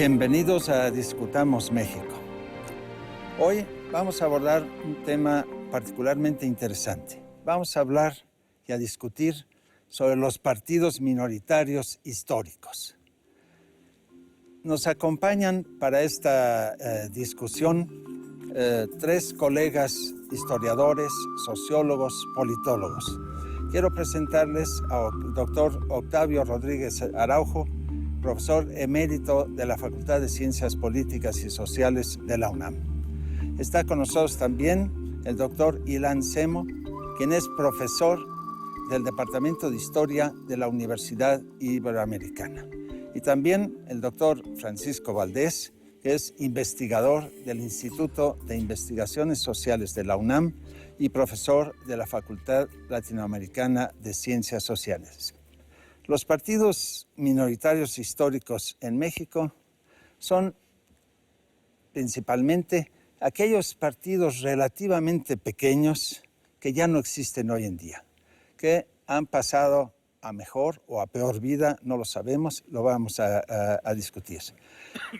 Bienvenidos a Discutamos México. Hoy vamos a abordar un tema particularmente interesante. Vamos a hablar y a discutir sobre los partidos minoritarios históricos. Nos acompañan para esta discusión tres colegas historiadores, sociólogos, politólogos. Quiero presentarles al doctor Octavio Rodríguez Araujo, profesor emérito de la Facultad de Ciencias Políticas y Sociales de la UNAM. Está con nosotros también el doctor Ilan Semo, quien es profesor del Departamento de Historia de la Universidad Iberoamericana. Y también el doctor Francisco Valdés, que es investigador del Instituto de Investigaciones Sociales de la UNAM y profesor de la Facultad Latinoamericana de Ciencias Sociales. Los partidos minoritarios históricos en México son principalmente aquellos partidos relativamente pequeños que ya no existen hoy en día, que han pasado a mejor o a peor vida, no lo sabemos, lo vamos a discutir.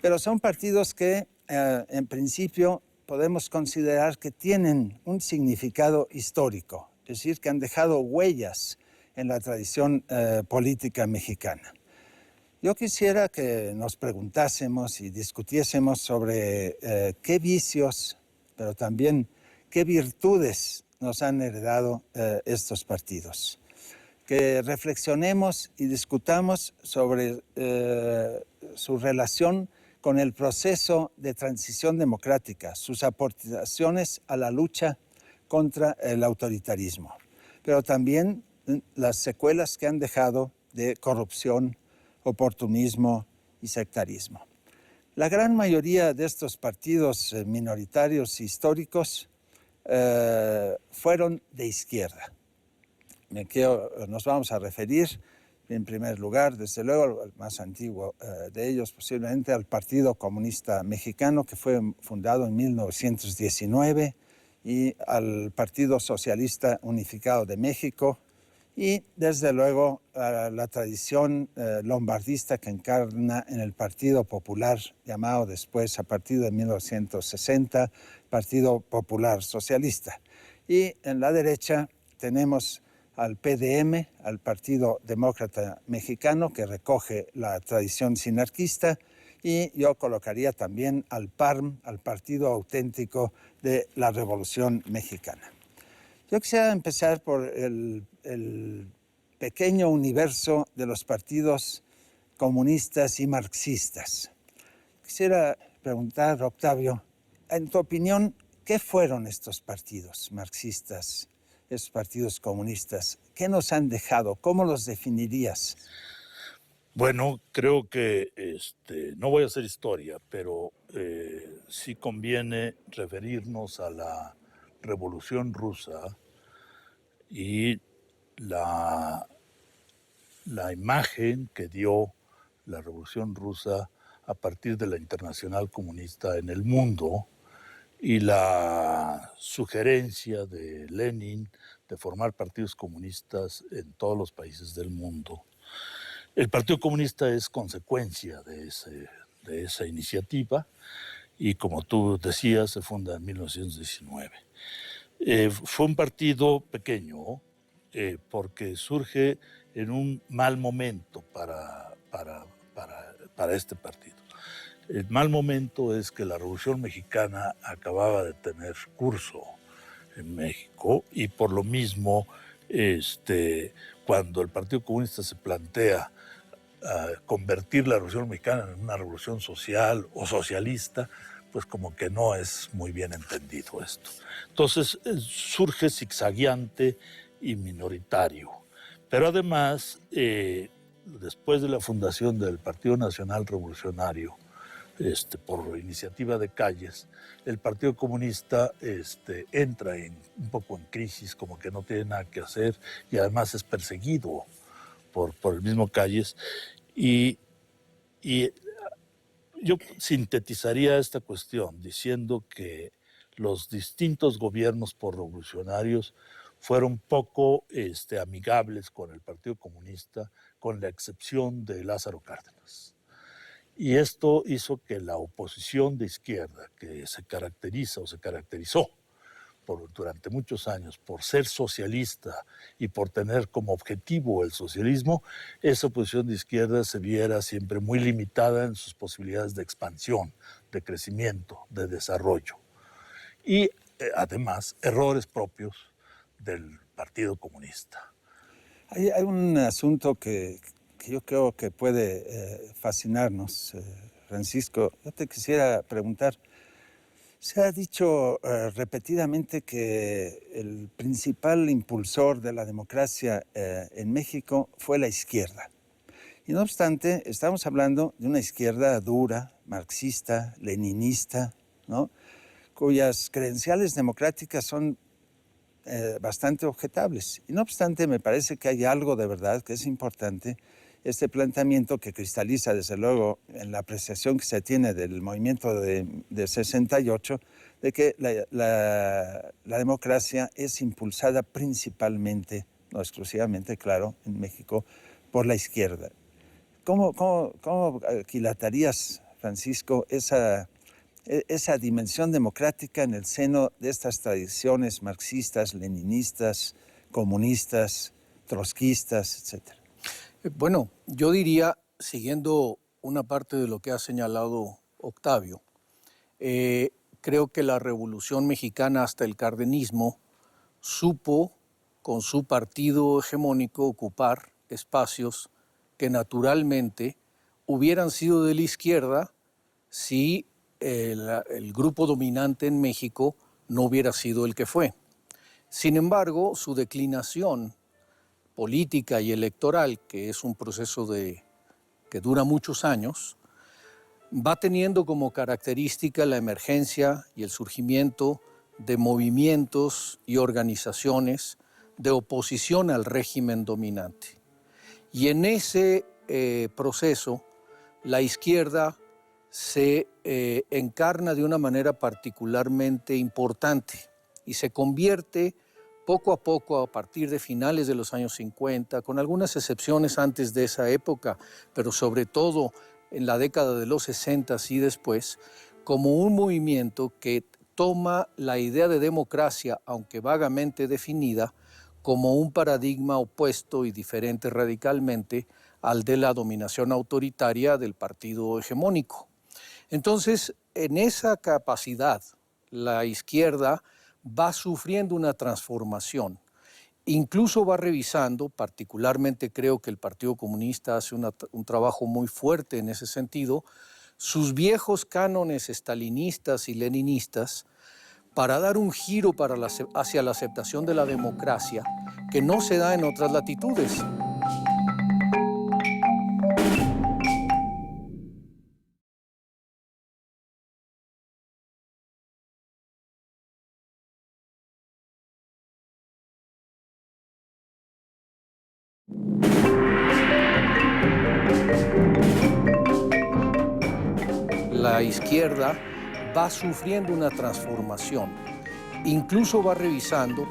Pero son partidos que en principio podemos considerar que tienen un significado histórico, es decir, que han dejado huellas en la tradición política mexicana. Yo quisiera que nos preguntásemos y discutiésemos sobre qué vicios, pero también qué virtudes nos han heredado estos partidos. Que reflexionemos y discutamos sobre su relación con el proceso de transición democrática, sus aportaciones a la lucha contra el autoritarismo, pero también las secuelas que han dejado de corrupción, oportunismo y sectarismo. La gran mayoría de estos partidos minoritarios históricos fueron de izquierda. Nos vamos a referir, en primer lugar, desde luego, el más antiguo de ellos, posiblemente al Partido Comunista Mexicano, que fue fundado en 1919, y al Partido Socialista Unificado de México, y desde luego la tradición lombardista que encarna en el Partido Popular, llamado después, a partir de 1960, Partido Popular Socialista. Y en la derecha tenemos al PDM, al Partido Demócrata Mexicano, que recoge la tradición sinarquista, y yo colocaría también al PARM, al Partido Auténtico de la Revolución Mexicana. Yo quisiera empezar por el pequeño universo de los partidos comunistas y marxistas. Quisiera preguntar, Octavio, en tu opinión, ¿qué fueron estos partidos marxistas, estos partidos comunistas? ¿Qué nos han dejado? ¿Cómo los definirías? Bueno, creo que no voy a hacer historia, pero sí conviene referirnos a la Revolución Rusa y la imagen que dio la Revolución Rusa a partir de la Internacional Comunista en el mundo y la sugerencia de Lenin de formar partidos comunistas en todos los países del mundo. El Partido Comunista es consecuencia de esa iniciativa y, como tú decías, se funda en 1919. Fue un partido pequeño porque surge en un mal momento para este partido. El mal momento es que la Revolución Mexicana acababa de tener curso en México y por lo mismo cuando el Partido Comunista se plantea convertir la Revolución Mexicana en una revolución social o socialista, pues como que no es muy bien entendido esto. Entonces surge zigzagueante y minoritario. Pero además, después de la fundación del Partido Nacional Revolucionario, por iniciativa de Calles, el Partido Comunista entra un poco en crisis, como que no tiene nada que hacer y además es perseguido por el mismo Calles. Y yo sintetizaría esta cuestión diciendo que los distintos gobiernos revolucionarios fueron poco amigables con el Partido Comunista, con la excepción de Lázaro Cárdenas. Y esto hizo que la oposición de izquierda, que se caracteriza o se caracterizó durante muchos años por ser socialista y por tener como objetivo el socialismo, esa oposición de izquierda se viera siempre muy limitada en sus posibilidades de expansión, de crecimiento, de desarrollo. Y además, errores propios del Partido Comunista. Hay un asunto que yo creo que puede fascinarnos, Francisco. Yo te quisiera preguntar, se ha dicho repetidamente que el principal impulsor de la democracia en México fue la izquierda. Y no obstante, estamos hablando de una izquierda dura, marxista, leninista, ¿no?, cuyas credenciales democráticas son bastante objetables. Y no obstante, me parece que hay algo de verdad que es importante, este planteamiento que cristaliza desde luego en la apreciación que se tiene del movimiento de 68, de que la democracia es impulsada principalmente, no exclusivamente, claro, en México, por la izquierda. ¿Cómo aquilatarías, Francisco, esa dimensión democrática en el seno de estas tradiciones marxistas, leninistas, comunistas, trotskistas, etcétera? Bueno, yo diría, siguiendo una parte de lo que ha señalado Octavio, creo que la Revolución Mexicana hasta el cardenismo supo, con su partido hegemónico, ocupar espacios que naturalmente hubieran sido de la izquierda si el grupo dominante en México no hubiera sido el que fue. Sin embargo, su declinación política y electoral, que es un proceso que dura muchos años, va teniendo como característica la emergencia y el surgimiento de movimientos y organizaciones de oposición al régimen dominante. Y en ese proceso, la izquierda se encarna de una manera particularmente importante y se convierte poco a poco, a partir de finales de los años 50, con algunas excepciones antes de esa época, pero sobre todo en la década de los 60 y después, como un movimiento que toma la idea de democracia, aunque vagamente definida, como un paradigma opuesto y diferente radicalmente al de la dominación autoritaria del partido hegemónico. Entonces, en esa capacidad, la izquierda va sufriendo una transformación. Incluso va revisando, particularmente creo que el Partido Comunista hace un trabajo muy fuerte en ese sentido, sus viejos cánones estalinistas y leninistas para dar un giro hacia la aceptación de la democracia que no se da en otras latitudes. La izquierda va sufriendo una transformación, incluso va revisando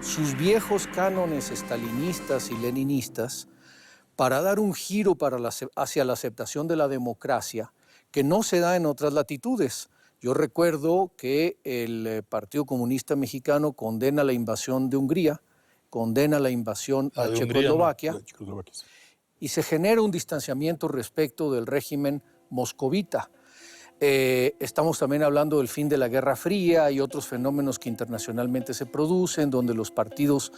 sus viejos cánones estalinistas y leninistas para dar un giro hacia la aceptación de la democracia que no se da en otras latitudes. Yo recuerdo que el Partido Comunista Mexicano condena la invasión de Hungría, condena la invasión a Checoslovaquia, y se genera un distanciamiento respecto del régimen moscovita. Estamos también hablando del fin de la Guerra Fría y otros fenómenos que internacionalmente se producen, donde los partidos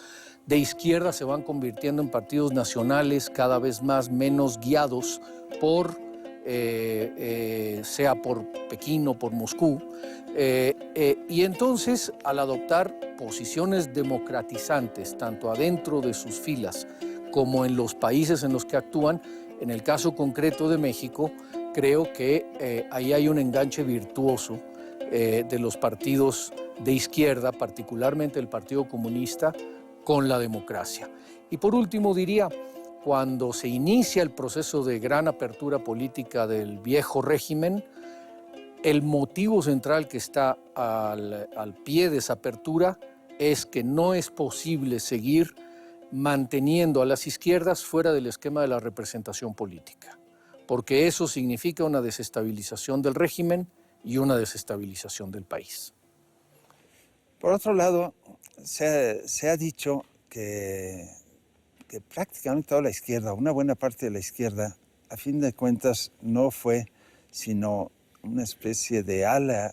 de izquierda se van convirtiendo en partidos nacionales cada vez menos guiados por, sea por Pekín o por Moscú. Y entonces, al adoptar posiciones democratizantes, tanto adentro de sus filas como en los países en los que actúan, en el caso concreto de México, creo que ahí hay un enganche virtuoso de los partidos de izquierda, particularmente el Partido Comunista, con la democracia. Y por último diría, cuando se inicia el proceso de gran apertura política del viejo régimen, el motivo central que está al pie de esa apertura es que no es posible seguir manteniendo a las izquierdas fuera del esquema de la representación política. porque eso significa una desestabilización del régimen y una desestabilización del país. Por otro lado, se ha dicho que prácticamente toda la izquierda, una buena parte de la izquierda, a fin de cuentas no fue sino una especie de ala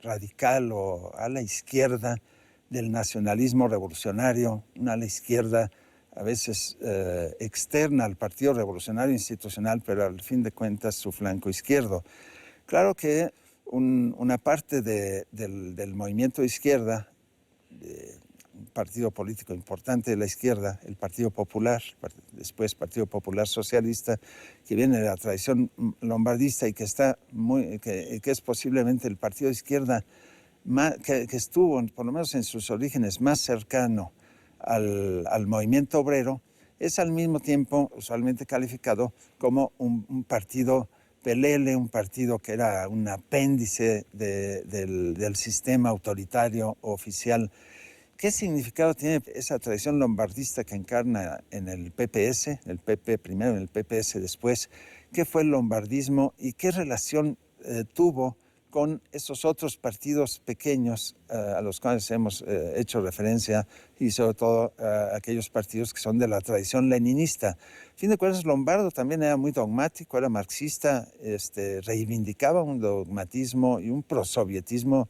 radical o ala izquierda del nacionalismo revolucionario, una ala izquierda a veces externa al Partido Revolucionario Institucional, pero al fin de cuentas su flanco izquierdo. Claro que una parte del movimiento de izquierda, un partido político importante de la izquierda, el Partido Popular, después Partido Popular Socialista, que viene de la tradición lombardista y que es posiblemente el partido de izquierda que estuvo, por lo menos en sus orígenes, más cercano al movimiento obrero, es al mismo tiempo usualmente calificado como un partido pelele, un partido que era un apéndice del sistema autoritario oficial. ¿Qué significado tiene esa tradición lombardista que encarna en el PPS, el PP primero, en el PPS después? ¿Qué fue el lombardismo y qué relación tuvo con esos otros partidos pequeños a los cuales hemos hecho referencia, y sobre todo aquellos partidos que son de la tradición leninista? A fin de cuentas, Lombardo también era muy dogmático, era marxista, reivindicaba un dogmatismo y un prosovietismo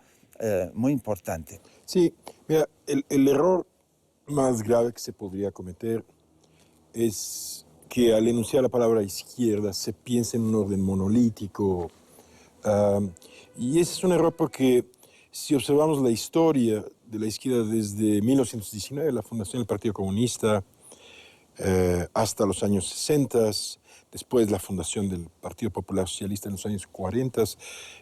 muy importante. Sí, mira, el error más grave que se podría cometer es que al enunciar la palabra izquierda se piensa en un orden monolítico. Y ese es un error porque si observamos la historia de la izquierda desde 1919, la fundación del Partido Comunista, hasta los años 60, después la fundación del Partido Popular Socialista en los años 40,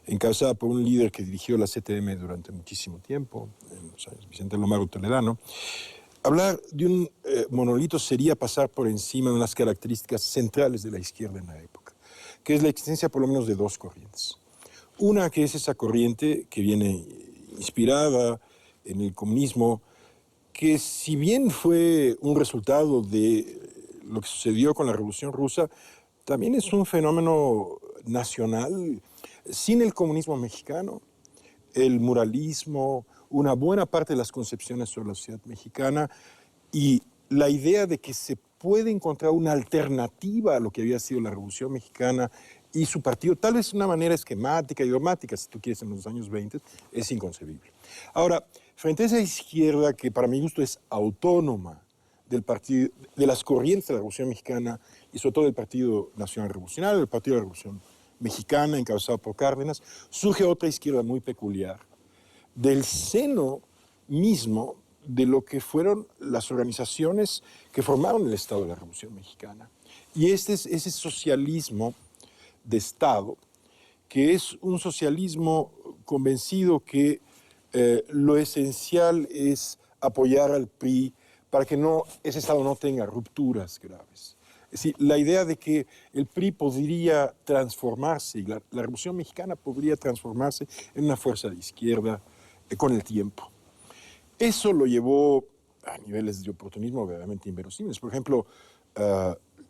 encabezada por un líder que dirigió la CTM durante muchísimo tiempo, en los años Vicente Lombardo Toledano. Hablar de un monolito sería pasar por encima de unas características centrales de la izquierda en la época, que es la existencia por lo menos de dos corrientes. Una que es esa corriente que viene inspirada en el comunismo, que si bien fue un resultado de lo que sucedió con la Revolución Rusa, también es un fenómeno nacional. Sin el comunismo mexicano, el muralismo, una buena parte de las concepciones sobre la sociedad mexicana y la idea de que se puede encontrar una alternativa a lo que había sido la Revolución Mexicana y su partido, tal vez de una manera esquemática y dogmática, si tú quieres, en los años 20, es inconcebible. Ahora, frente a esa izquierda que para mi gusto es autónoma del partido, de las corrientes de la Revolución Mexicana y sobre todo del Partido Nacional Revolucionario, del Partido de la Revolución Mexicana, encabezado por Cárdenas, surge otra izquierda muy peculiar, del seno mismo de lo que fueron las organizaciones que formaron el Estado de la Revolución Mexicana. Y este es ese socialismo de Estado, que es un socialismo convencido que lo esencial es apoyar al PRI para que ese Estado no tenga rupturas graves. Es decir, la idea de que el PRI podría transformarse, y la Revolución Mexicana podría transformarse en una fuerza de izquierda con el tiempo. Eso lo llevó a niveles de oportunismo verdaderamente inverosímiles. Por ejemplo,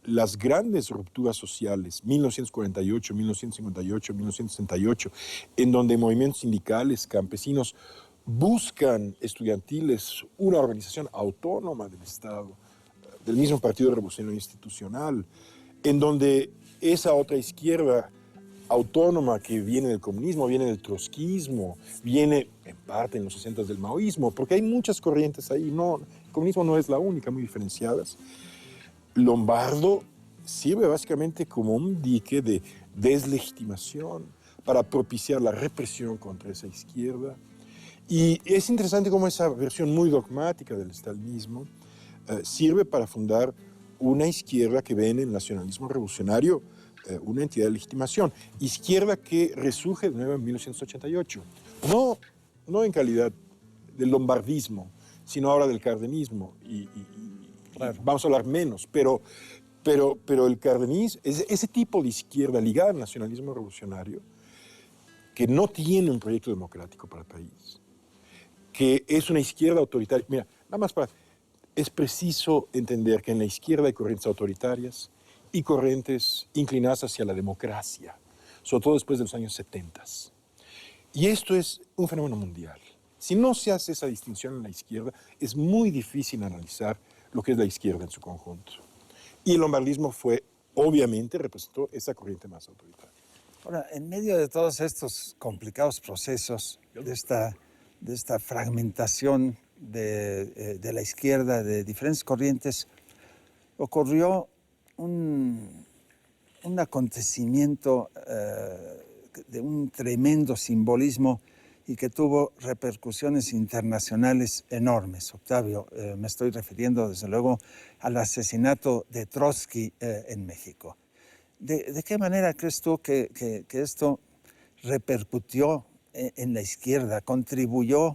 las grandes rupturas sociales, 1948, 1958, 1968, en donde movimientos sindicales, campesinos, buscan estudiantiles una organización autónoma del Estado, del mismo Partido Revolucionario Institucional, en donde esa otra izquierda autónoma que viene del comunismo, viene del trotskismo, viene en parte en los 60 del maoísmo, porque hay muchas corrientes ahí, el comunismo no es la única, muy diferenciadas. Lombardo sirve básicamente como un dique de deslegitimación para propiciar la represión contra esa izquierda. Y es interesante cómo esa versión muy dogmática del estalinismo sirve para fundar una izquierda que ve en el nacionalismo revolucionario una entidad de legitimación. Izquierda que resurge de nuevo en 1988. No en calidad del lombardismo, sino ahora del cardenismo. Claro. Vamos a hablar menos, pero el cardenismo, ese tipo de izquierda ligada al nacionalismo revolucionario, que no tiene un proyecto democrático para el país, que es una izquierda autoritaria. Mira, nada más es preciso entender que en la izquierda hay corrientes autoritarias y corrientes inclinadas hacia la democracia, sobre todo después de los años 70. Y esto es un fenómeno mundial. Si no se hace esa distinción en la izquierda, es muy difícil analizar lo que es la izquierda en su conjunto. Y el lombardismo obviamente, representó esa corriente más autoritaria. Ahora, en medio de todos estos complicados procesos, de esta fragmentación de la izquierda, de diferentes corrientes, ocurrió un acontecimiento de un tremendo simbolismo y que tuvo repercusiones internacionales enormes. Octavio, me estoy refiriendo desde luego al asesinato de Trotsky en México. ¿De qué manera crees tú que esto repercutió en la izquierda, contribuyó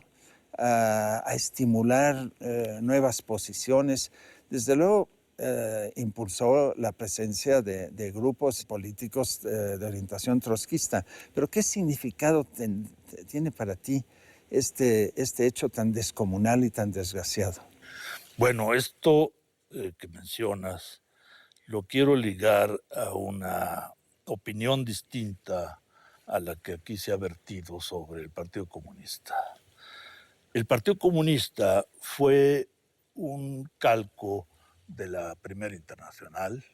a estimular nuevas posiciones? Desde luego, impulsó la presencia de grupos políticos de orientación trotskista. Pero ¿qué significado tiene para ti este hecho tan descomunal y tan desgraciado? Bueno, esto que mencionas lo quiero ligar a una opinión distinta a la que aquí se ha vertido sobre el Partido Comunista. El Partido Comunista fue un calco de la Primera Internacional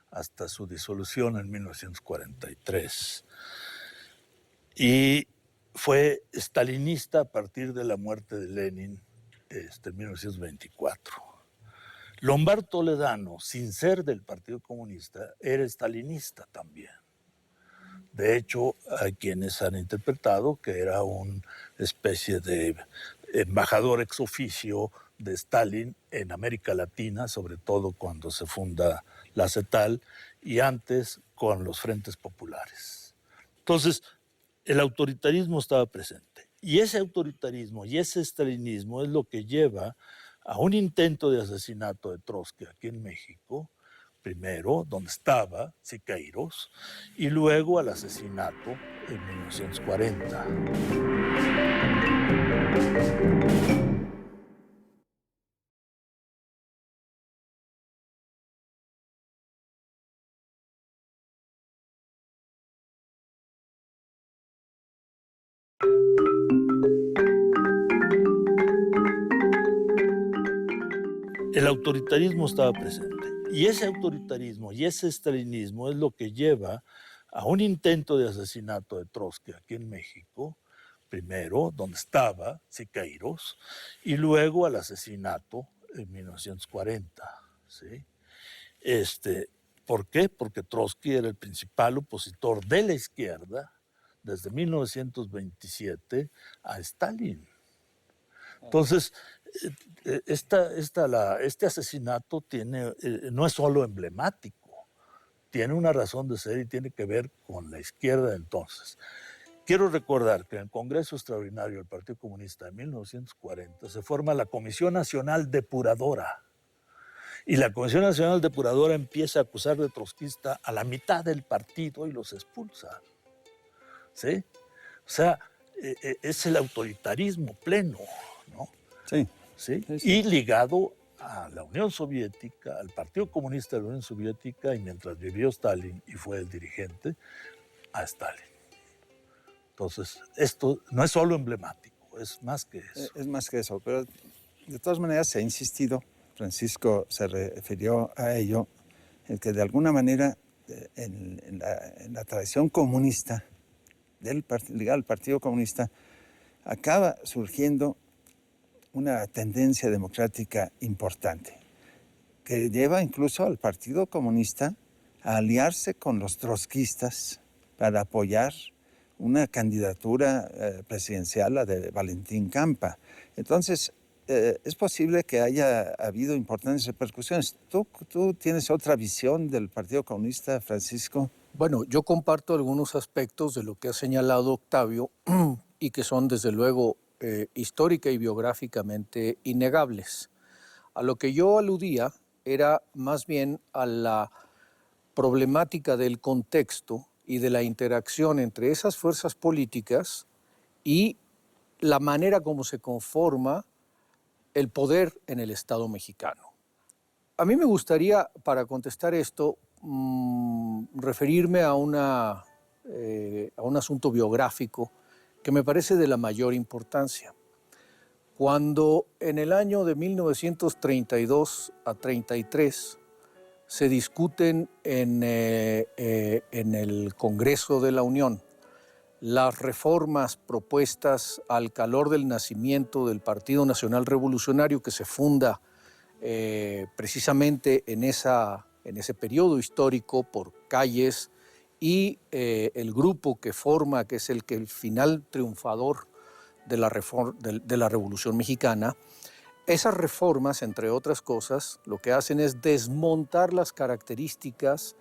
hasta su disolución en 1943. Y fue stalinista a partir de la muerte de Lenin en 1924. Lombard Toledano, sin ser del Partido Comunista, era stalinista también. De hecho, hay quienes han interpretado que era una especie de embajador ex oficio de Stalin en América Latina, sobre todo cuando se funda la CETAL y antes con los frentes populares. Entonces, el autoritarismo estaba presente. Y ese autoritarismo y ese stalinismo es lo que lleva a un intento de asesinato de Trotsky aquí en México, primero, donde estaba Siqueiros, y luego al asesinato en 1940. El autoritarismo estaba presente. Y ese autoritarismo y ese stalinismo es lo que lleva a un intento de asesinato de Trotsky aquí en México, primero, donde estaba Siqueiros, y luego al asesinato en 1940. ¿Sí? ¿Por qué? Porque Trotsky era el principal opositor de la izquierda desde 1927 a Stalin. Entonces, este asesinato no es solo emblemático, tiene una razón de ser y tiene que ver con la izquierda de entonces. Quiero recordar que en el Congreso Extraordinario del Partido Comunista de 1940 se forma la Comisión Nacional Depuradora. Y la Comisión Nacional Depuradora empieza a acusar de trotskista a la mitad del partido y los expulsa. ¿Sí? O sea, es el autoritarismo pleno, ¿no? Sí. ¿Sí? Sí, sí. Y ligado a la Unión Soviética, al Partido Comunista de la Unión Soviética, y mientras vivió Stalin y fue el dirigente, a Stalin. Entonces, esto no es solo emblemático, es más que eso. Es más que eso, pero de todas maneras se ha insistido, Francisco se refirió a ello, en que de alguna manera en la tradición comunista, ligada al Partido Comunista, acaba surgiendo una tendencia democrática importante, que lleva incluso al Partido Comunista a aliarse con los trotskistas para apoyar una candidatura presidencial, la de Valentín Campa. Entonces, es posible que haya habido importantes repercusiones. ¿Tú tienes otra visión del Partido Comunista, Francisco? Bueno, yo comparto algunos aspectos de lo que ha señalado Octavio y que son desde luego histórica y biográficamente innegables. A lo que yo aludía era más bien a la problemática del contexto y de la interacción entre esas fuerzas políticas y la manera como se conforma el poder en el Estado mexicano. A mí me gustaría, para contestar esto, referirme a un asunto biográfico que me parece de la mayor importancia. Cuando en el año de 1932 a 33 se discuten en el Congreso de la Unión las reformas propuestas al calor del nacimiento del Partido Nacional Revolucionario, que se funda precisamente en ese periodo histórico por Calles y el grupo que forma, que es el final triunfador de la Revolución Mexicana. Esas reformas, entre otras cosas, lo que hacen es desmontar las características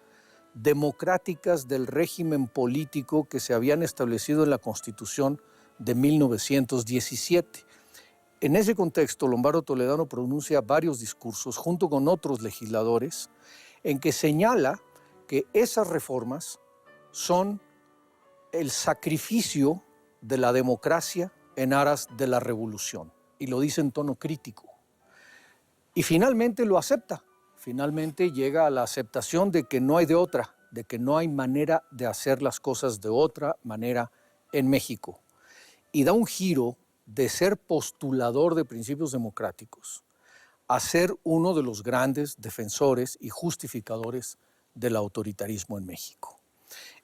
democráticas del régimen político que se habían establecido en la Constitución de 1917. En ese contexto, Lombardo Toledano pronuncia varios discursos junto con otros legisladores en que señala que esas reformas son el sacrificio de la democracia en aras de la revolución, y lo dice en tono crítico. Y finalmente lo acepta, finalmente llega a la aceptación de que no hay de otra, de que no hay manera de hacer las cosas de otra manera en México. Y da un giro de ser postulador de principios democráticos a ser uno de los grandes defensores y justificadores del autoritarismo en México.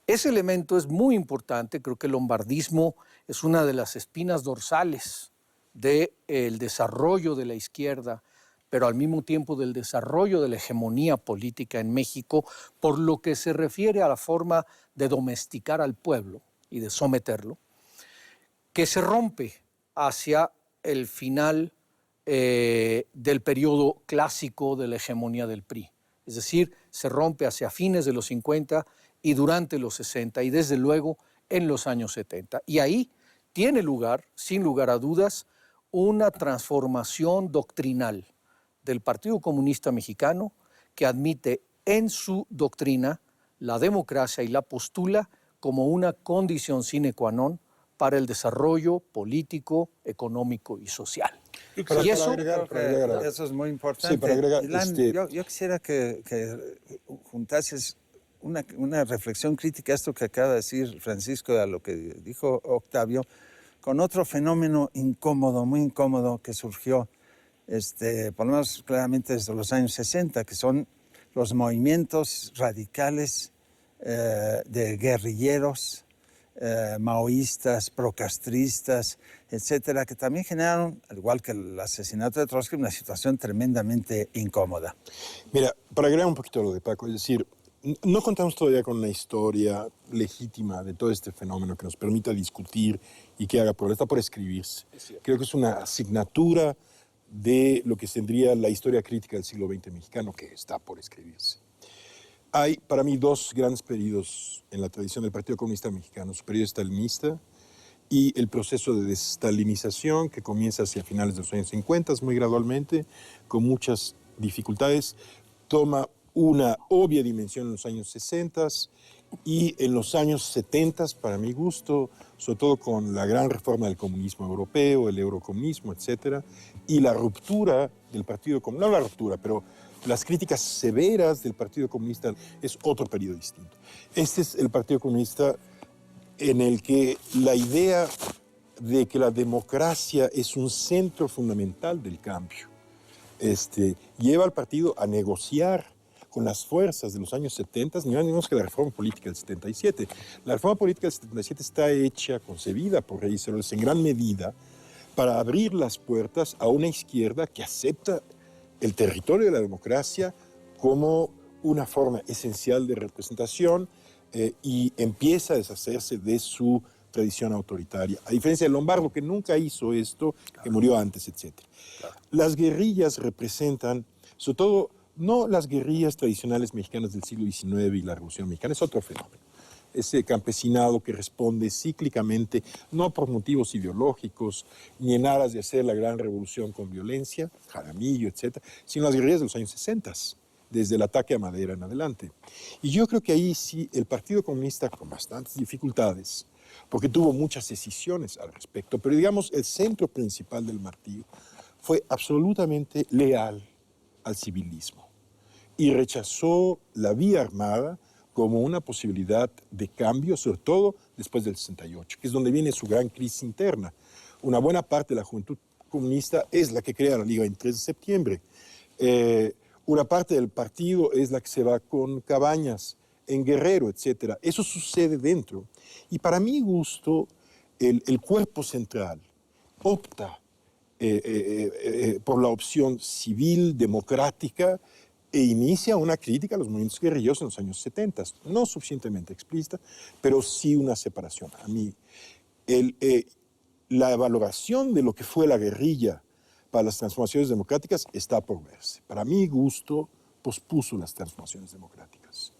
Ese elemento es muy importante. Creo que el lombardismo es una de las espinas dorsales del desarrollo de la izquierda, pero al mismo tiempo del desarrollo de la hegemonía política en México, por lo que se refiere a la forma de domesticar al pueblo y de someterlo, que se rompe hacia el final del periodo clásico de la hegemonía del PRI. Es decir, se rompe hacia fines de los 50 y durante los 60 y desde luego en los años 70. Y ahí tiene lugar, sin lugar a dudas, una transformación doctrinal del Partido Comunista Mexicano que admite en su doctrina la democracia y la postula como una condición sine qua non para el desarrollo político, económico y social. Para Eso es muy importante. Sí, para agregar, Ilan, yo quisiera que juntases una reflexión crítica a esto que acaba de decir Francisco, a lo que dijo Octavio, con otro fenómeno incómodo, muy incómodo, que surgió, por lo menos claramente desde los años 60, que son los movimientos radicales de guerrilleros, maoístas, procastristas, etcétera, que también generaron, al igual que el asesinato de Trotsky, una situación tremendamente incómoda. Mira, para agregar un poquito lo de Paco, es decir, no contamos todavía con una historia legítima de todo este fenómeno que nos permita discutir y que haga progreso. Está por escribirse. Creo que es una asignatura de lo que tendría la historia crítica del siglo XX mexicano que está por escribirse. Hay, para mí, dos grandes periodos en la tradición del Partido Comunista Mexicano, su periodo estalinista y el proceso de desestalinización que comienza hacia finales de los años 50, muy gradualmente, con muchas dificultades, toma una obvia dimensión en los años 60 y en los años 70, para mi gusto, sobre todo con la gran reforma del comunismo europeo, el eurocomunismo, etcétera, y la ruptura del Partido Comunista, no la ruptura, pero las críticas severas del Partido Comunista, es otro periodo distinto. Este es el Partido Comunista en el que la idea de que la democracia es un centro fundamental del cambio lleva al partido a negociar con las fuerzas de los años 70, ni más ni menos que la reforma política del 77. La reforma política del 77 está hecha, concebida por Reyes Heroles en gran medida para abrir las puertas a una izquierda que acepta el territorio de la democracia como una forma esencial de representación y empieza a deshacerse de su tradición autoritaria. A diferencia de Lombardo, que nunca hizo esto, que murió antes, etc. Las guerrillas representan, sobre todo, no las guerrillas tradicionales mexicanas del siglo XIX y la Revolución Mexicana, es otro fenómeno. Ese campesinado que responde cíclicamente, no por motivos ideológicos, ni en aras de hacer la gran revolución con violencia, Jaramillo, etc., sino las guerrillas de los años 60, desde el ataque a Madera en adelante. Y yo creo que ahí sí el Partido Comunista, con bastantes dificultades, porque tuvo muchas decisiones al respecto, pero digamos el centro principal del partido fue absolutamente leal al civilismo y rechazó la vía armada como una posibilidad de cambio, sobre todo después del 68, que es donde viene su gran crisis interna. Una buena parte de la juventud comunista es la que crea la Liga en 3 de septiembre. Una parte del partido es la que se va con Cabañas en Guerrero, etc. Eso sucede dentro. Y para mi gusto, el cuerpo central opta por la opción civil, democrática, e inicia una crítica a los movimientos guerrilleros en los años 70, no suficientemente explícita, pero sí una separación. A mí, la valoración de lo que fue la guerrilla para las transformaciones democráticas está por verse. Para mi gusto, pospuso las transformaciones democráticas.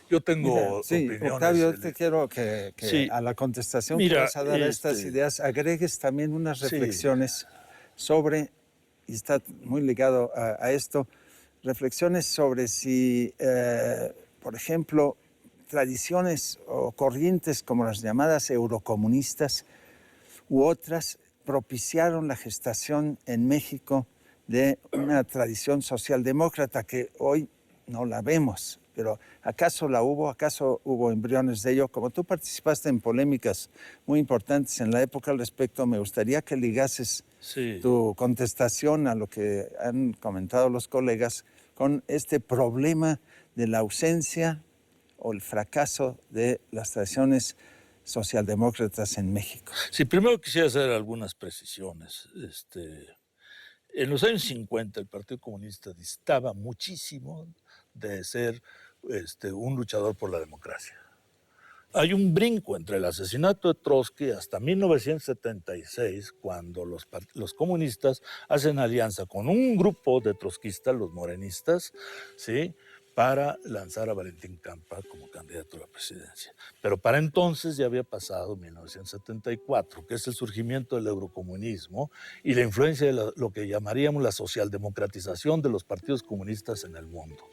Yo tengo Mira, sí, opiniones. Octavio, te quiero que Sí. a la contestación Mira, que vas a dar a estas ideas agregues también unas reflexiones sobre, y está muy ligado a esto, reflexiones sobre si, por ejemplo, tradiciones o corrientes como las llamadas eurocomunistas u otras propiciaron la gestación en México de una tradición socialdemócrata que hoy no la vemos. Pero ¿acaso la hubo? ¿Acaso hubo embriones de ello? Como tú participaste en polémicas muy importantes en la época al respecto, me gustaría que ligases tu contestación a lo que han comentado los colegas con este problema de la ausencia o el fracaso de las tradiciones socialdemócratas en México. Sí, primero quisiera hacer algunas precisiones. En los años 50 el Partido Comunista distaba muchísimo de ser un luchador por la democracia. Hay un brinco entre el asesinato de Trotsky hasta 1976, cuando los comunistas hacen alianza con un grupo de trotskistas, los morenistas, ¿sí?, para lanzar a Valentín Campa como candidato a la presidencia. Pero para entonces ya había pasado 1974, que es el surgimiento del eurocomunismo y la influencia de lo que llamaríamos la socialdemocratización de los partidos comunistas en el mundo.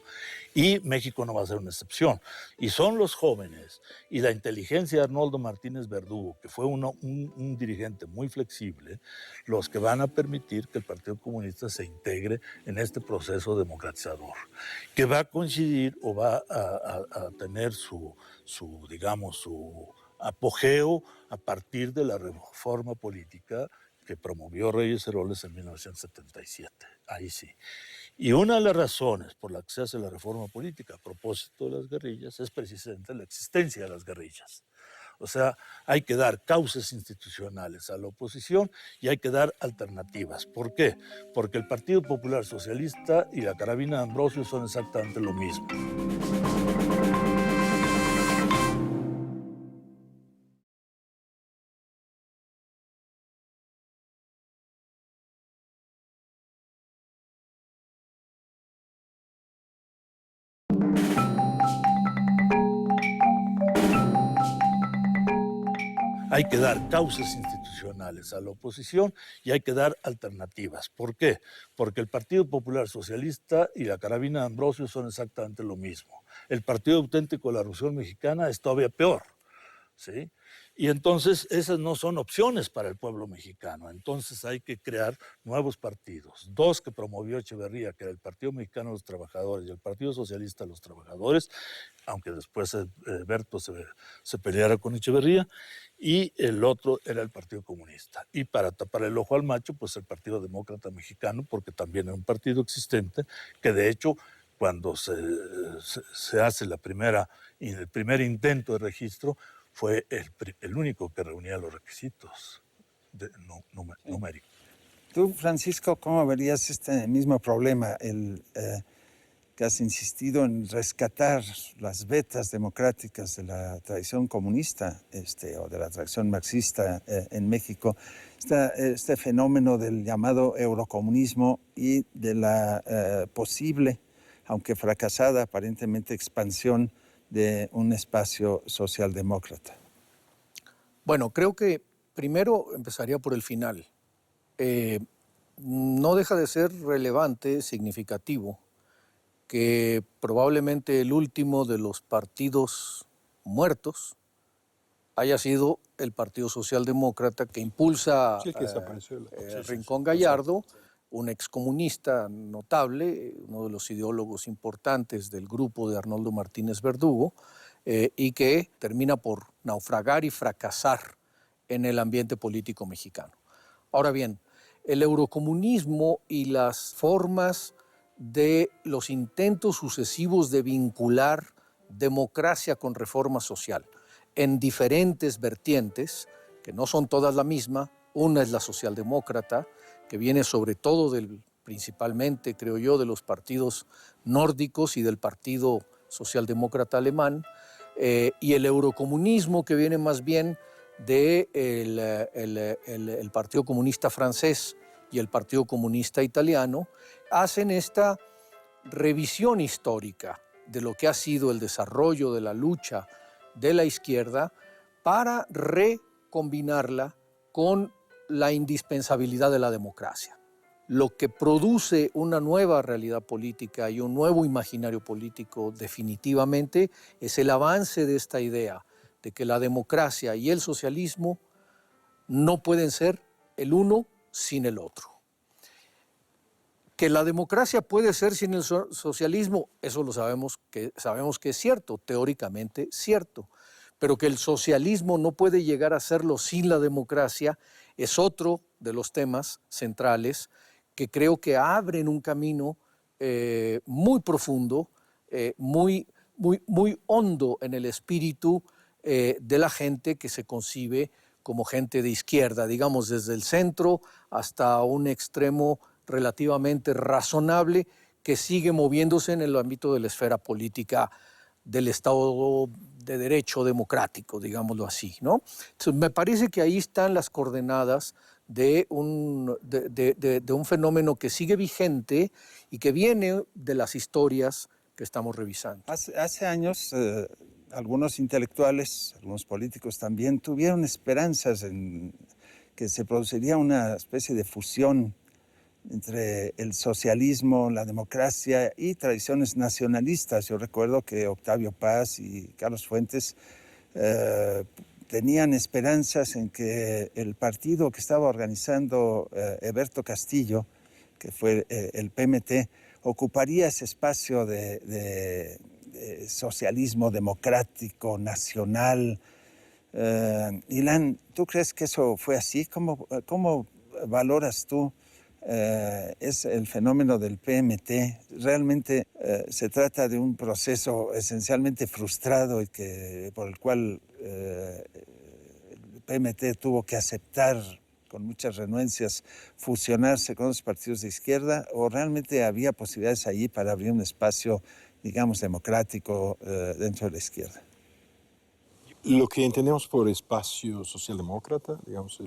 Y México no va a ser una excepción. Y son los jóvenes y la inteligencia de Arnoldo Martínez Verdugo, que fue un dirigente muy flexible, los que van a permitir que el Partido Comunista se integre en este proceso democratizador, que va a coincidir o va a tener su apogeo a partir de la reforma política que promovió Reyes Heroles en 1977. Ahí sí. Y una de las razones por las que se hace la reforma política a propósito de las guerrillas es precisamente la existencia de las guerrillas. O sea, hay que dar cauces institucionales a la oposición y hay que dar alternativas. ¿Por qué? Porque el Partido Popular Socialista y la carabina de Ambrosio son exactamente lo mismo. Hay que dar cauces institucionales a la oposición y hay que dar alternativas. ¿Por qué? Porque el Partido Popular Socialista y la carabina de Ambrosio son exactamente lo mismo. El Partido Auténtico de la Revolución Mexicana es todavía peor, ¿sí? Y entonces esas no son opciones para el pueblo mexicano. Entonces hay que crear nuevos partidos. Dos que promovió Echeverría, que era el Partido Mexicano de los Trabajadores y el Partido Socialista de los Trabajadores, aunque después Berto se peleara con Echeverría, y el otro era el Partido Comunista. Y para tapar el ojo al macho, pues el Partido Demócrata Mexicano, porque también era un partido existente, que de hecho cuando se hace el primer intento de registro, fue el único que reunía los requisitos numéricos. Tú, Francisco, ¿cómo verías este mismo problema, que has insistido en rescatar las vetas democráticas de la tradición comunista o de la tradición marxista en México, este fenómeno del llamado eurocomunismo y de la posible, aunque fracasada aparentemente, expansión de un espacio socialdemócrata? Bueno, creo que primero empezaría por el final. No deja de ser relevante, significativo, que probablemente el último de los partidos muertos haya sido el Partido Socialdemócrata, que impulsa Sí, el que desapareció. Rincón Gallardo, un excomunista notable, uno de los ideólogos importantes del grupo de Arnoldo Martínez Verdugo, y que termina por naufragar y fracasar en el ambiente político mexicano. Ahora bien, el eurocomunismo y las formas de los intentos sucesivos de vincular democracia con reforma social en diferentes vertientes, que no son todas la misma. Una es la socialdemócrata, que viene sobre todo principalmente, creo yo, de los partidos nórdicos y del Partido Socialdemócrata Alemán, y el eurocomunismo, que viene más bien del el Partido Comunista Francés y el Partido Comunista Italiano, hacen esta revisión histórica de lo que ha sido el desarrollo de la lucha de la izquierda para recombinarla con la indispensabilidad de la democracia. Lo que produce una nueva realidad política y un nuevo imaginario político definitivamente es el avance de esta idea de que la democracia y el socialismo no pueden ser el uno sin el otro. Que la democracia puede ser sin el socialismo, eso lo sabemos que es cierto, teóricamente cierto, pero que el socialismo no puede llegar a serlo sin la democracia es otro de los temas centrales que creo que abren un camino muy profundo, muy hondo en el espíritu de la gente que se concibe como gente de izquierda, digamos desde el centro hasta un extremo relativamente razonable que sigue moviéndose en el ámbito de la esfera política del Estado de Derecho democrático, digámoslo así, ¿no? Entonces, me parece que ahí están las coordenadas de un fenómeno que sigue vigente y que viene de las historias que estamos revisando. Hace años, algunos intelectuales, algunos políticos también, tuvieron esperanzas en que se produciría una especie de fusión entre el socialismo, la democracia y tradiciones nacionalistas. Yo recuerdo que Octavio Paz y Carlos Fuentes tenían esperanzas en que el partido que estaba organizando Heberto Castillo, que fue el PMT, ocuparía ese espacio de socialismo democrático, nacional. Ilan, ¿tú crees que eso fue así? ¿Cómo valoras tú es el fenómeno del PMT? ¿Realmente se trata de un proceso esencialmente frustrado y por el cual el PMT tuvo que aceptar con muchas renuencias fusionarse con los partidos de izquierda, o realmente había posibilidades allí para abrir un espacio, digamos, democrático dentro de la izquierda? Lo que entendemos por espacio socialdemócrata, digamos,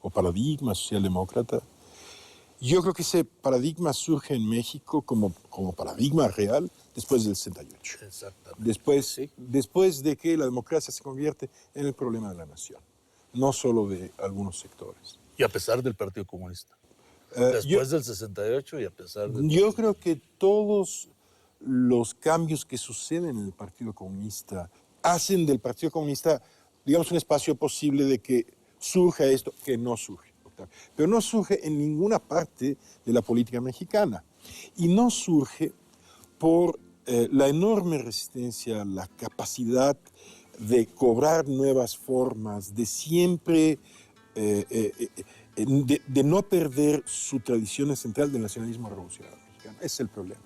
o paradigma socialdemócrata, yo creo que ese paradigma surge en México como paradigma real después del 68. Exactamente. Después de que la democracia se convierte en el problema de la nación, no solo de algunos sectores. Y a pesar del Partido Comunista. Después del 68 y a pesar del... Yo creo que todos los cambios que suceden en el Partido Comunista hacen del Partido Comunista, digamos, un espacio posible de que surja esto, que no surge. Pero no surge en ninguna parte de la política mexicana. Y no surge por la enorme resistencia, la capacidad de cobrar nuevas formas, de siempre, de no perder su tradición central del nacionalismo revolucionario mexicano. Ese es el problema.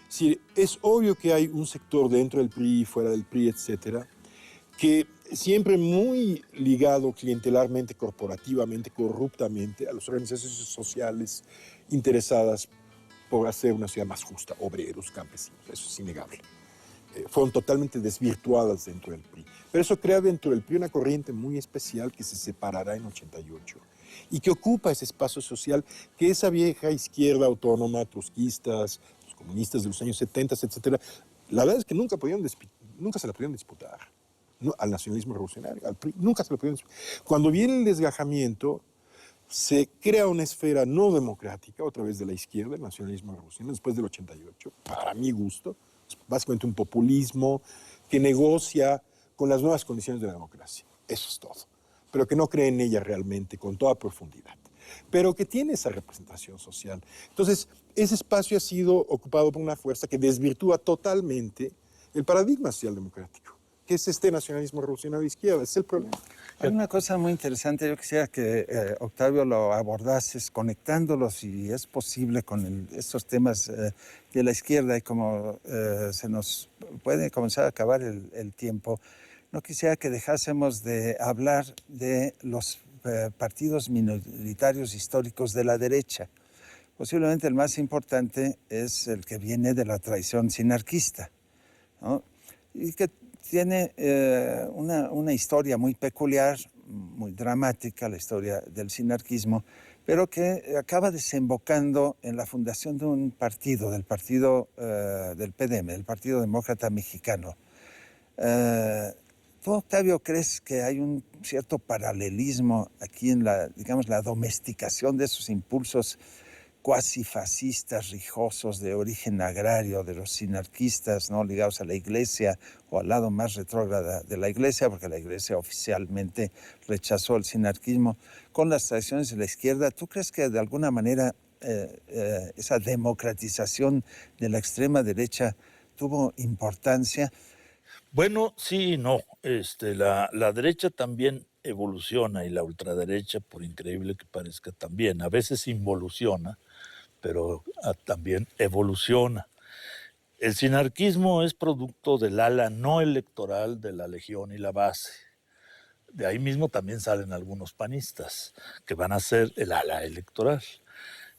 Sí, es obvio que hay un sector dentro del PRI, fuera del PRI, etcétera, que siempre muy ligado clientelarmente, corporativamente, corruptamente a las organizaciones sociales interesadas por hacer una ciudad más justa, obreros, campesinos, eso es innegable. Fueron totalmente desvirtuadas dentro del PRI. Pero eso crea dentro del PRI una corriente muy especial que se separará en 88 y que ocupa ese espacio social que esa vieja izquierda autónoma, trotskistas, los comunistas de los años 70, etcétera, la verdad es que nunca se la pudieron disputar. No, al nacionalismo revolucionario, al PRI, nunca se lo pudieron disputar. Cuando viene el desgajamiento, se crea una esfera no democrática, otra vez de la izquierda, el nacionalismo revolucionario, después del 88, para mi gusto, es básicamente un populismo que negocia con las nuevas condiciones de la democracia. Eso es todo. Pero que no cree en ella realmente, con toda profundidad. pero que tiene esa representación social. Entonces, ese espacio ha sido ocupado por una fuerza que desvirtúa totalmente el paradigma socialdemocrático, que es este nacionalismo revolucionario de izquierda. Ese es el problema. Hay una cosa muy interesante, yo quisiera que Octavio lo abordases conectándolos, si es posible, con estos temas de la izquierda, y como se nos puede comenzar a acabar el tiempo, no quisiera que dejásemos de hablar de los partidos minoritarios históricos de la derecha. Posiblemente el más importante es el que viene de la tradición sinarquista, ¿no? Y que tiene una historia muy peculiar, muy dramática, la historia del sinarquismo, pero que acaba desembocando en la fundación de un partido, del partido del PDM, el Partido Demócrata Mexicano. ¿Tú, Octavio, crees que hay un cierto paralelismo aquí en la, digamos, la domesticación de esos impulsos cuasi fascistas, rijosos, de origen agrario, de los sinarquistas, ¿no?, ligados a la Iglesia o al lado más retrógrada de la Iglesia, porque la Iglesia oficialmente rechazó el sinarquismo, con las tradiciones de la izquierda? ¿Tú crees que de alguna manera esa democratización de la extrema derecha tuvo importancia? Bueno, sí y no. La derecha también evoluciona, y la ultraderecha, por increíble que parezca, también. A veces involuciona, pero también evoluciona. El sinarquismo es producto del ala no electoral de la Legión y la Base. De ahí mismo también salen algunos panistas, que van a ser el ala electoral.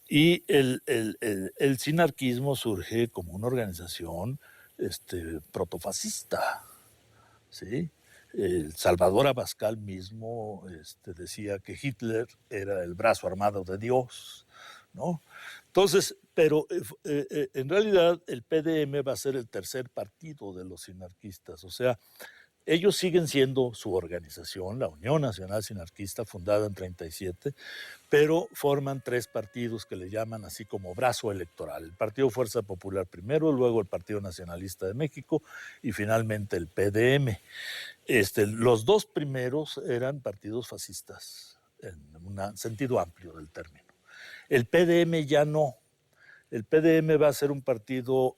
Y el sinarquismo surge como una organización protofascista, ¿sí? El Salvador Abascal mismo decía que Hitler era el brazo armado de Dios, ¿no? Entonces, pero en realidad el PDM va a ser el tercer partido de los sinarquistas, o sea, ellos siguen siendo su organización, la Unión Nacional Sinarquista, fundada en 1937, pero forman tres partidos que le llaman así como brazo electoral. El Partido Fuerza Popular primero, luego el Partido Nacionalista de México y finalmente el PDM. Los dos primeros eran partidos fascistas, en un sentido amplio del término. El PDM ya no. El PDM va a ser un partido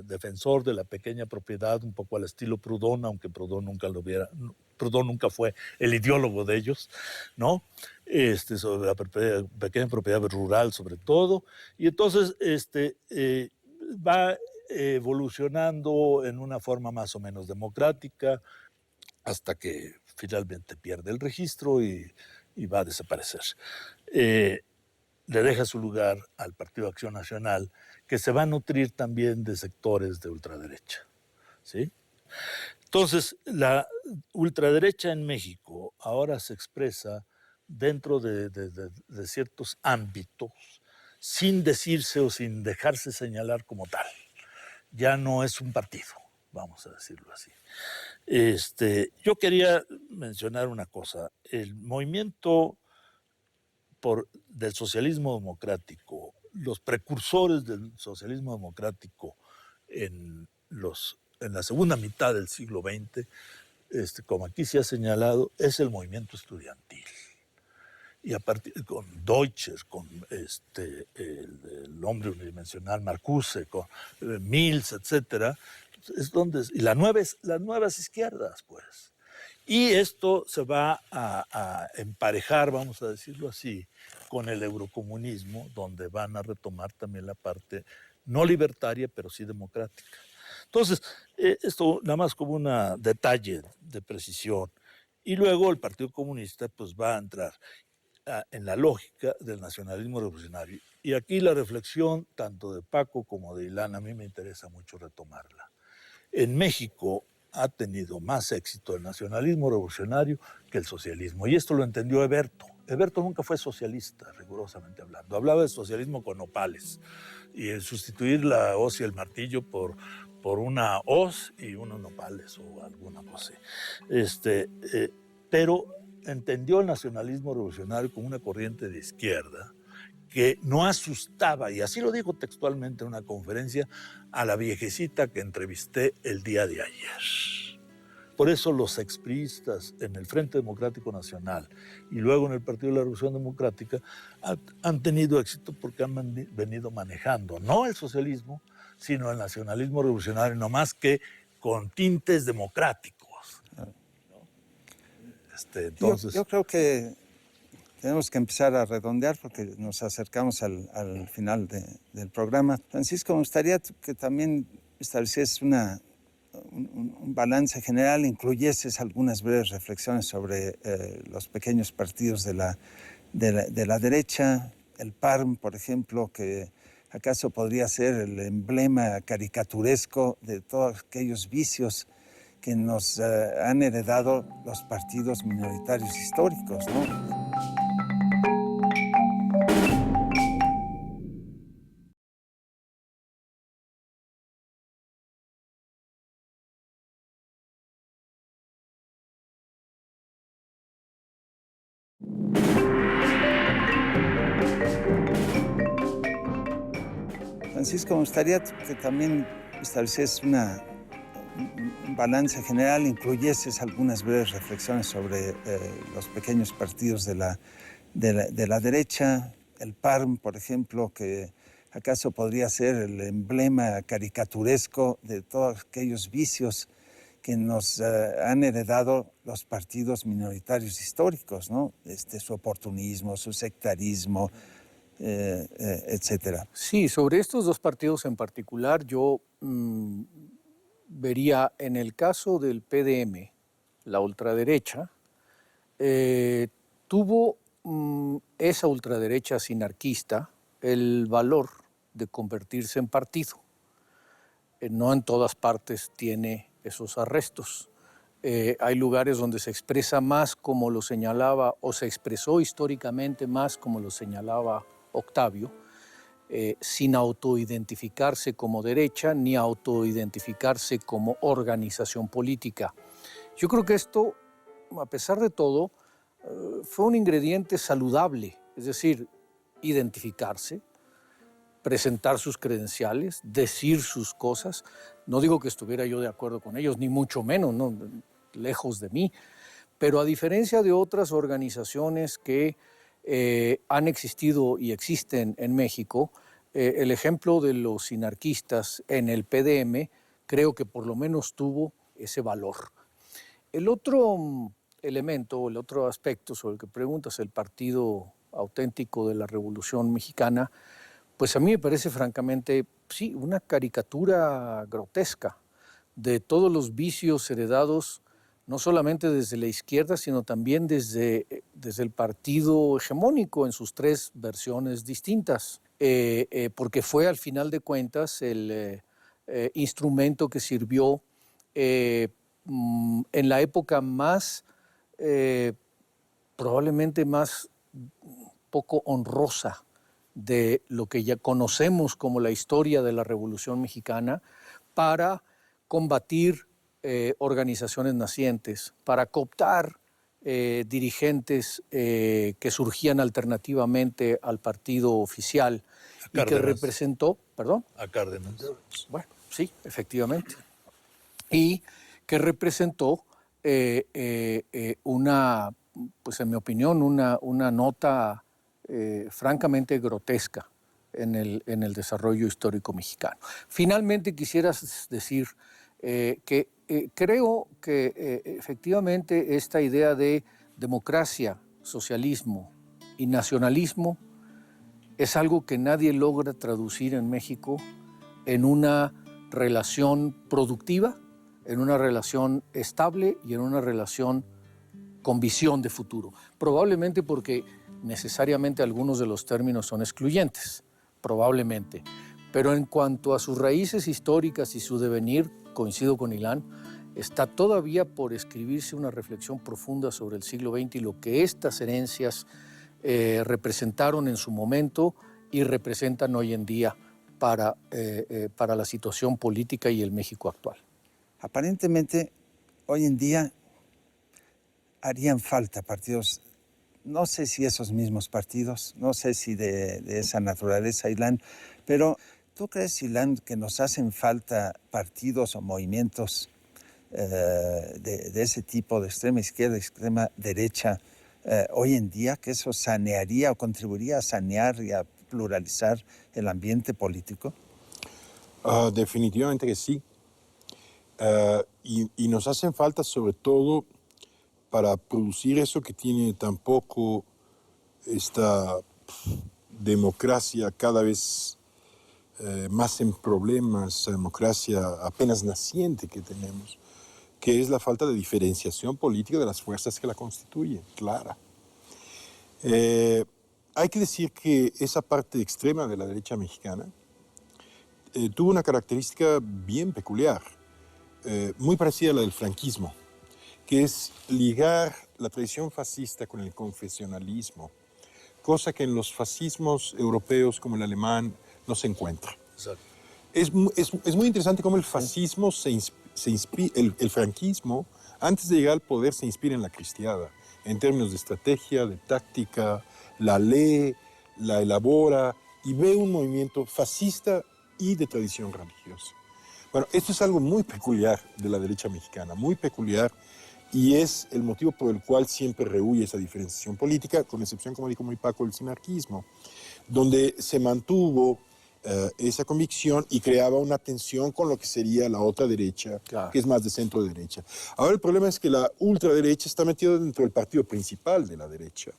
defensor de la pequeña propiedad, un poco al estilo Proudhon, aunque Proudhon nunca fue el ideólogo de ellos, ¿no? Sobre la pequeña propiedad rural sobre todo. Y entonces va evolucionando en una forma más o menos democrática, hasta que finalmente pierde el registro y va a desaparecer. Le deja su lugar al Partido Acción Nacional, que se va a nutrir también de sectores de ultraderecha, ¿sí? Entonces, la ultraderecha en México ahora se expresa dentro de ciertos ámbitos, sin decirse o sin dejarse señalar como tal. Ya no es un partido, vamos a decirlo así. Yo quería mencionar una cosa. El movimiento del socialismo democrático, los precursores del socialismo democrático en la segunda mitad del siglo XX, como aquí se ha señalado, es el movimiento estudiantil. Y a partir con Deutscher, con el hombre unidimensional Marcuse, con Mills, etcétera, es donde y las nuevas izquierdas, pues. Y esto se va a emparejar, vamos a decirlo así, con el eurocomunismo, donde van a retomar también la parte no libertaria, pero sí democrática. Entonces, esto nada más como un detalle de precisión. Y luego el Partido Comunista pues va a entrar en la lógica del nacionalismo revolucionario. Y aquí la reflexión, tanto de Paco como de Ilan, a mí me interesa mucho retomarla. En México ha tenido más éxito el nacionalismo revolucionario que el socialismo. Y esto lo entendió Heberto. Heberto nunca fue socialista, rigurosamente hablando. Hablaba de socialismo con opales y el sustituir la hoz y el martillo por una hoz y unos nopales o alguna cosa así. Pero entendió el nacionalismo revolucionario como una corriente de izquierda que no asustaba, y así lo dijo textualmente en una conferencia, a la viejecita que entrevisté el día de ayer. Por eso los expriistas en el Frente Democrático Nacional y luego en el Partido de la Revolución Democrática han tenido éxito porque han venido manejando no el socialismo, sino el nacionalismo revolucionario, no más que con tintes democráticos. Entonces, yo creo que tenemos que empezar a redondear porque nos acercamos al final del programa. Francisco, me gustaría que también establecieses un balance general, incluyeses algunas breves reflexiones sobre los pequeños partidos de la derecha, el PARM, por ejemplo, que acaso podría ser el emblema caricaturesco de todos aquellos vicios que nos han heredado los partidos minoritarios históricos, ¿no? Francisco, me gustaría que también establecieses un balance general, incluyeses algunas breves reflexiones sobre los pequeños partidos de la derecha, el PARM, por ejemplo, que acaso podría ser el emblema caricaturesco de todos aquellos vicios que nos han heredado los partidos minoritarios históricos, ¿no? Su oportunismo, su sectarismo, etcétera. Sí, sobre estos dos partidos en particular, yo vería en el caso del PDM, la ultraderecha, tuvo esa ultraderecha sinarquista el valor de convertirse en partido. No en todas partes tiene esos arrestos. Hay lugares donde se expresa más como lo señalaba, o se expresó históricamente más como lo señalaba Octavio, sin autoidentificarse como derecha ni autoidentificarse como organización política. Yo creo que esto, a pesar de todo, fue un ingrediente saludable, es decir, identificarse, presentar sus credenciales, decir sus cosas. No digo que estuviera yo de acuerdo con ellos, ni mucho menos, no, lejos de mí, pero a diferencia de otras organizaciones que han existido y existen en México, el ejemplo de los sinarquistas en el PDM creo que por lo menos tuvo ese valor. El otro elemento, el otro aspecto sobre el que preguntas, el partido auténtico de la Revolución Mexicana, pues a mí me parece francamente, sí, una caricatura grotesca de todos los vicios heredados no solamente desde la izquierda, sino también desde el partido hegemónico en sus tres versiones distintas, porque fue al final de cuentas el instrumento que sirvió en la época más, probablemente más poco honrosa de lo que ya conocemos como la historia de la Revolución Mexicana, para combatir organizaciones nacientes, para cooptar dirigentes que surgían alternativamente al partido oficial y que representó, perdón. A Cárdenas. Bueno, sí, efectivamente. Y que representó una, pues en mi opinión, una nota francamente grotesca en el desarrollo histórico mexicano. Finalmente quisiera decir que creo que efectivamente esta idea de democracia, socialismo y nacionalismo es algo que nadie logra traducir en México en una relación productiva, en una relación estable y en una relación con visión de futuro. Probablemente porque necesariamente algunos de los términos son excluyentes, probablemente. Pero en cuanto a sus raíces históricas y su devenir, coincido con Ilan, está todavía por escribirse una reflexión profunda sobre el siglo XX y lo que estas herencias representaron en su momento y representan hoy en día para la situación política y el México actual. Aparentemente, hoy en día harían falta partidos, no sé si esos mismos partidos, no sé si de esa naturaleza, Ilan, pero ¿tú crees, Ilan, que nos hacen falta partidos o movimientos de ese tipo, de extrema izquierda, extrema derecha, hoy en día, que eso sanearía o contribuiría a sanear y a pluralizar el ambiente político? Definitivamente que sí. Y nos hacen falta sobre todo para producir eso que tiene tan poco esta democracia cada vez más en problemas, democracia apenas naciente que tenemos, que es la falta de diferenciación política de las fuerzas que la constituyen, clara. Hay que decir que esa parte extrema de la derecha mexicana tuvo una característica bien peculiar, muy parecida a la del franquismo, que es ligar la tradición fascista con el confesionalismo, cosa que en los fascismos europeos como el alemán no se encuentra. Exacto. Es muy interesante cómo el fascismo el franquismo, antes de llegar al poder, se inspira en la cristiada, en términos de estrategia, de táctica, la lee, la elabora y ve un movimiento fascista y de tradición religiosa. Bueno, esto es algo muy peculiar de la derecha mexicana, muy peculiar, y es el motivo por el cual siempre rehúye esa diferenciación política, con excepción, como dijo muy Paco, del sinarquismo, donde se mantuvo esa convicción y creaba una tensión con lo que sería la otra derecha, claro, que es más de centro derecha. Ahora el problema es que la ultraderecha está metida dentro del partido principal de la derecha,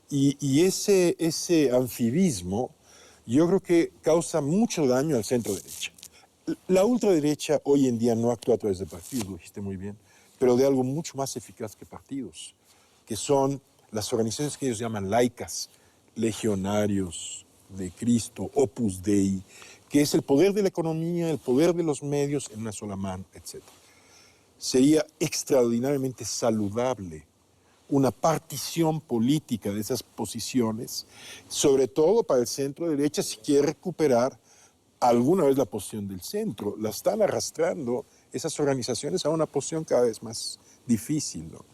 y ese anfibismo yo creo que causa mucho daño al centro derecha. La ultraderecha hoy en día no actúa a través de partidos, lo dijiste muy bien, pero de algo mucho más eficaz que partidos, que son las organizaciones que ellos llaman laicas, legionarios de Cristo, Opus Dei, que es el poder de la economía, el poder de los medios en una sola mano, etc. Sería extraordinariamente saludable una partición política de esas posiciones, sobre todo para el centro derecha, si quiere recuperar alguna vez la posición del centro. La están arrastrando esas organizaciones a una posición cada vez más difícil, ¿no?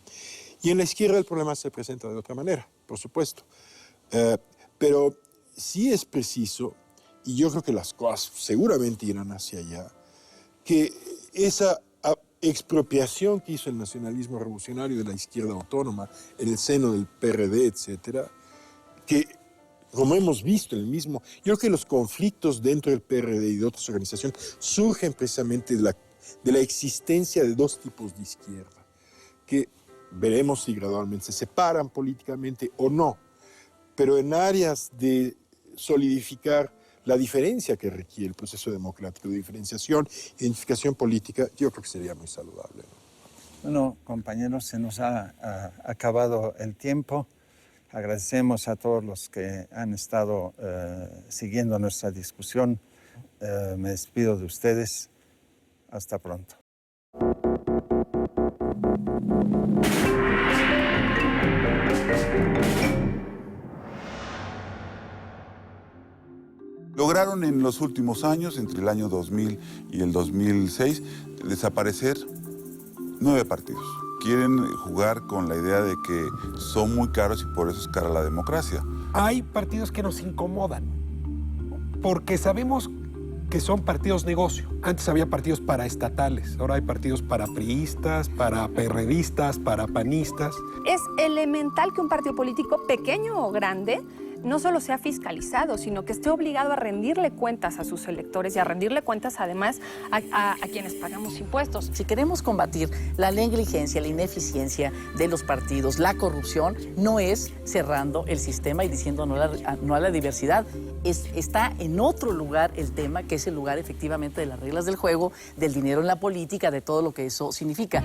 Y en la izquierda el problema se presenta de otra manera, por supuesto. Pero sí es preciso, y yo creo que las cosas seguramente irán hacia allá, que esa expropiación que hizo el nacionalismo revolucionario de la izquierda autónoma en el seno del PRD, etcétera, que, como hemos visto, yo creo que los conflictos dentro del PRD y de otras organizaciones surgen precisamente de la existencia de dos tipos de izquierda, que veremos si gradualmente se separan políticamente o no, pero en áreas de solidificar la diferencia que requiere el proceso democrático, de diferenciación, identificación política, yo creo que sería muy saludable. Bueno, compañeros, se nos ha acabado el tiempo. Agradecemos a todos los que han estado siguiendo nuestra discusión. Me despido de ustedes. Hasta pronto. Lograron en los últimos años, entre el año 2000 y el 2006, desaparecer 9 partidos. Quieren jugar con la idea de que son muy caros y por eso es cara la democracia. Hay partidos que nos incomodan, porque sabemos que son partidos negocio. Antes había partidos paraestatales, ahora hay partidos para priistas, para perredistas, para panistas. Es elemental que un partido político, pequeño o grande, no solo sea fiscalizado, sino que esté obligado a rendirle cuentas a sus electores y a rendirle cuentas además a quienes pagamos impuestos. Si queremos combatir la negligencia, la ineficiencia de los partidos, la corrupción, no es cerrando el sistema y diciendo no a la diversidad. Está en otro lugar el tema, que es el lugar efectivamente de las reglas del juego, del dinero en la política, de todo lo que eso significa.